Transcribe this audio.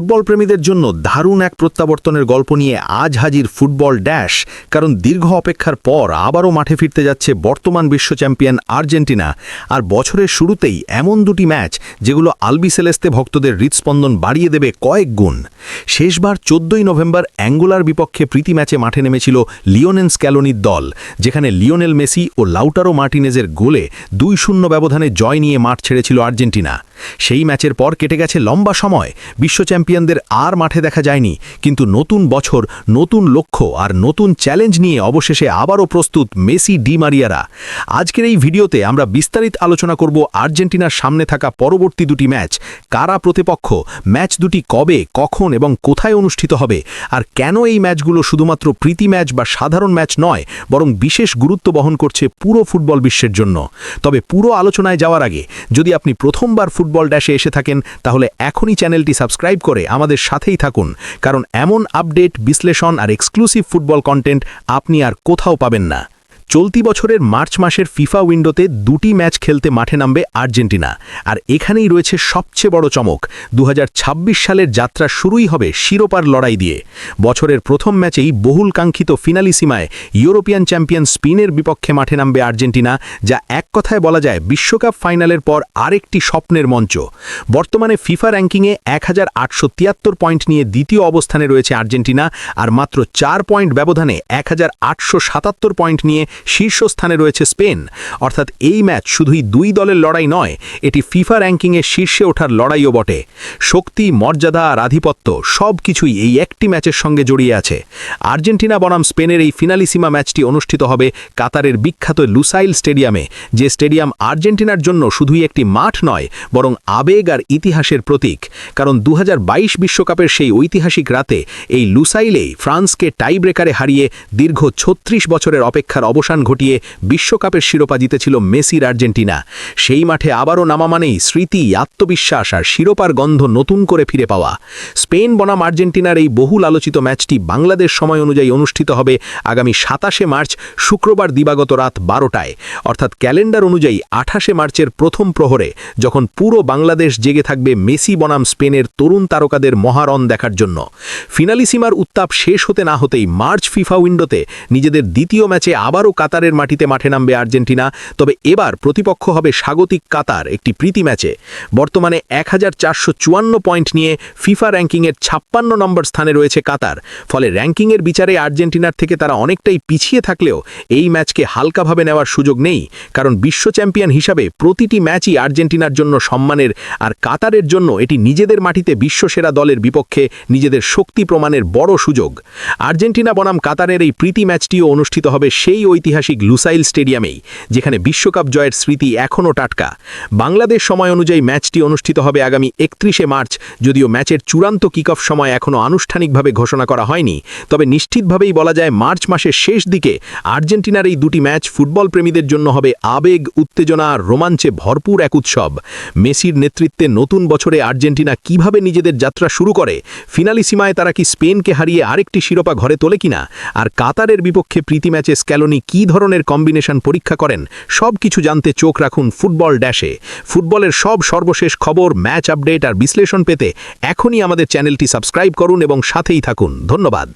Football প্রেমীদের জন্য দারুণ এক প্রত্যাবর্তনের গল্প নিয়ে আজ হাজির ফুটবল ড্যাশ। কারণ দীর্ঘ অপেক্ষার পর আবারও মাঠে ফিরতে যাচ্ছে বর্তমান বিশ্ব চ্যাম্পিয়ন আর্জেন্টিনা। আর বছরের শুরুতেই এমন দুটি ম্যাচ যেগুলো আলবিসেলেস্তে ভক্তদের হৃৎস্পন্দন বাড়িয়ে দেবে কয়েক গুণ। শেষবার 14ই নভেম্বর অ্যাঙ্গোলার বিপক্ষে প্রীতি ম্যাচে মাঠে নেমেছিল লিওনেল স্ক্যালোনির দল, যেখানে লিওনেল মেসি ও লাউটারো মার্টিনেজের গোলে 2-0 ব্যবধানে জয় নিয়ে মাঠ ছেড়েছিল আর্জেন্টিনা। সেই ম্যাচের পর কেটে গেছে লম্বা সময়, বিশ্ব চ্যাম্পিয়নদের আর মাঠে দেখা যায়নি। কিন্তু নতুন বছর, নতুন লক্ষ্য আর নতুন চ্যালেঞ্জ নিয়ে অবশেষে আবারও প্রস্তুত মেসি ডি মারিয়ারা। আজকের এই ভিডিওতে আমরা বিস্তারিত আলোচনা করব আর্জেন্টিনার সামনে থাকা পরবর্তী দুটি ম্যাচ, কারা প্রতিপক্ষ, ম্যাচ দুটি কবে, কখন এবং কোথায় অনুষ্ঠিত হবে, আর কেন এই ম্যাচগুলো শুধুমাত্র প্রীতি ম্যাচ বা সাধারণ ম্যাচ নয়, বরং বিশেষ গুরুত্ব বহন করছে পুরো ফুটবল বিশ্বের জন্য। তবে পুরো আলোচনায় যাওয়ার আগে যদি আপনি প্রথমবার ফুটবল ড্যাশে এসে থাকেন, তাহলে এখনই চ্যানেলটি সাবস্ক্রাইব করে আমাদের সাথেই থাকুন, কারণ এমন আপডেট, বিশ্লেষণ আর এক্সক্লুসিভ ফুটবল কন্টেন্ট আপনি আর কোথাও পাবেন না। চলতি বছরের মার্চ মাসের ফিফা উইন্ডোতে দুটি ম্যাচ খেলতে মাঠে নামবে আর্জেন্টিনা। আর এখানেই রয়েছে সবচেয়ে বড় চমক, 2026 সালের যাত্রা শুরুই হবে শিরোপার লড়াই দিয়ে। বছরের প্রথম ম্যাচেই বহুল কাঙ্ক্ষিত ফিনালিসিমায় ইউরোপিয়ান চ্যাম্পিয়ন স্পেনের বিপক্ষে মাঠে নামবে আর্জেন্টিনা, যা এক কথায় বলা যায় বিশ্বকাপ ফাইনালের পর আরেকটি স্বপ্নের মঞ্চ। বর্তমানে ফিফা র্যাঙ্কিংয়ে 1873 পয়েন্ট নিয়ে দ্বিতীয় অবস্থানে রয়েছে আর্জেন্টিনা, আর মাত্র 4 পয়েন্ট ব্যবধানে 1877 পয়েন্ট নিয়ে শীর্ষস্থানে রয়েছে স্পেন। অর্থাৎ এই ম্যাচ শুধুই দুই দলের লড়াই নয়, এটি ফিফা র্যাঙ্কিংয়ে শীর্ষে ওঠার লড়াইও বটে। শক্তি, মর্যাদা আর আধিপত্য সব কিছুই এই একটি ম্যাচের সঙ্গে জড়িয়ে আছে। আর্জেন্টিনা বনাম স্পেনের এই ফিনালিসিমা ম্যাচটি অনুষ্ঠিত হবে কাতারের বিখ্যাত লুসাইল স্টেডিয়ামে, যে স্টেডিয়াম আর্জেন্টিনার জন্য শুধুই একটি মাঠ নয়, বরং আবেগ আর ইতিহাসের প্রতীক। কারণ 2022 বিশ্বকাপের সেই ঐতিহাসিক রাতে এই লুসাইলেই ফ্রান্সকে টাই ব্রেকারে হারিয়ে দীর্ঘ 36 বছরের অপেক্ষার অবসান ঘটিয়ে বিশ্বকাপের শিরোপা জিতেছিল মেসির আর্জেন্টিনা। সেই মাঠে আবারও নামা মানেই স্মৃতি, আত্মবিশ্বাস আর শিরোপার গন্ধ নতুন করে ফিরে পাওয়া। স্পেন বনাম আর্জেন্টিনার এই বহুল আলোচিত ম্যাচটি বাংলাদেশ সময় অনুযায়ী অনুষ্ঠিত হবে আগামী 27শে মার্চ শুক্রবার দিবাগত রাত 12টায়, অর্থাৎ ক্যালেন্ডার অনুযায়ী 28শে মার্চের প্রথম প্রহরে, যখন পুরো বাংলাদেশ জেগে থাকবে মেসি বনাম স্পেনের তরুণ তারকাদের মহারণ দেখার জন্য। ফিনালিসিমার উত্তাপ শেষ হতে না হতেই মার্চ ফিফা উইন্ডোতে নিজেদের দ্বিতীয় ম্যাচে আবারও কাতারের মাটিতে মাঠে নামবে আর্জেন্টিনা। তবে এবার প্রতিপক্ষ হবে স্বাগতিক কাতার, একটি প্রীতি ম্যাচে। বর্তমানে 1454 পয়েন্ট নিয়ে ফিফা র্যাঙ্কিংয়ের 56 নম্বর স্থানে রয়েছে কাতার। ফলে র্যাঙ্কিংয়ের বিচারে আর্জেন্টিনার থেকে তারা অনেকটাই পিছিয়ে থাকলেও এই ম্যাচকে হালকাভাবে নেওয়ার সুযোগ নেই, কারণ বিশ্ব চ্যাম্পিয়ন হিসাবে প্রতিটি ম্যাচই আর্জেন্টিনার জন্য সম্মানের, আর কাতারের জন্য এটি নিজেদের মাটিতে বিশ্বসেরা দলের বিপক্ষে নিজেদের শক্তি প্রমাণের বড় সুযোগ। আর্জেন্টিনা বনাম কাতারের এই প্রীতি ম্যাচটিও অনুষ্ঠিত হবে সেই ঐতিহাসিক লুসাইল স্টেডিয়ামেই, যেখানে বিশ্বকাপ জয়ের স্মৃতি এখনও টাটকা। বাংলাদেশ সময় অনুযায়ী ম্যাচটি অনুষ্ঠিত হবে আগামী 31শে মার্চ। যদিও ম্যাচের চূড়ান্ত কিক অফ সময় এখনও আনুষ্ঠানিকভাবে ঘোষণা করা হয়নি, তবে নিশ্চিতভাবেই বলা যায় মার্চ মাসের শেষ দিকে আর্জেন্টিনার এই দুটি ম্যাচ ফুটবল প্রেমীদের জন্য হবে আবেগ, উত্তেজনা আর রোমাঞ্চে ভরপুর এক উৎসব। মেসির নেতৃত্বে নতুন বছরে আর্জেন্টিনা কিভাবে নিজেদের যাত্রা শুরু করে, ফিনালিসিমায় তারা কি স্পেনকে হারিয়ে আরেকটি শিরোপা ঘরে তোলে কিনা, আর কাতারের বিপক্ষে প্রীতি ম্যাচে স্ক্যালোনি কী ধরনের কম্বিনেশন পরীক্ষা করেন, সব কিছু জানতে চোখ রাখুন ফুটবল ড্যাশে। ফুটবলের সর্বশেষ খবর, ম্যাচ আপডেট আর বিশ্লেষণ পেতে এখনই আমাদের চ্যানেলটি সাবস্ক্রাইব করুন এবং সাথেই থাকুন। ধন্যবাদ।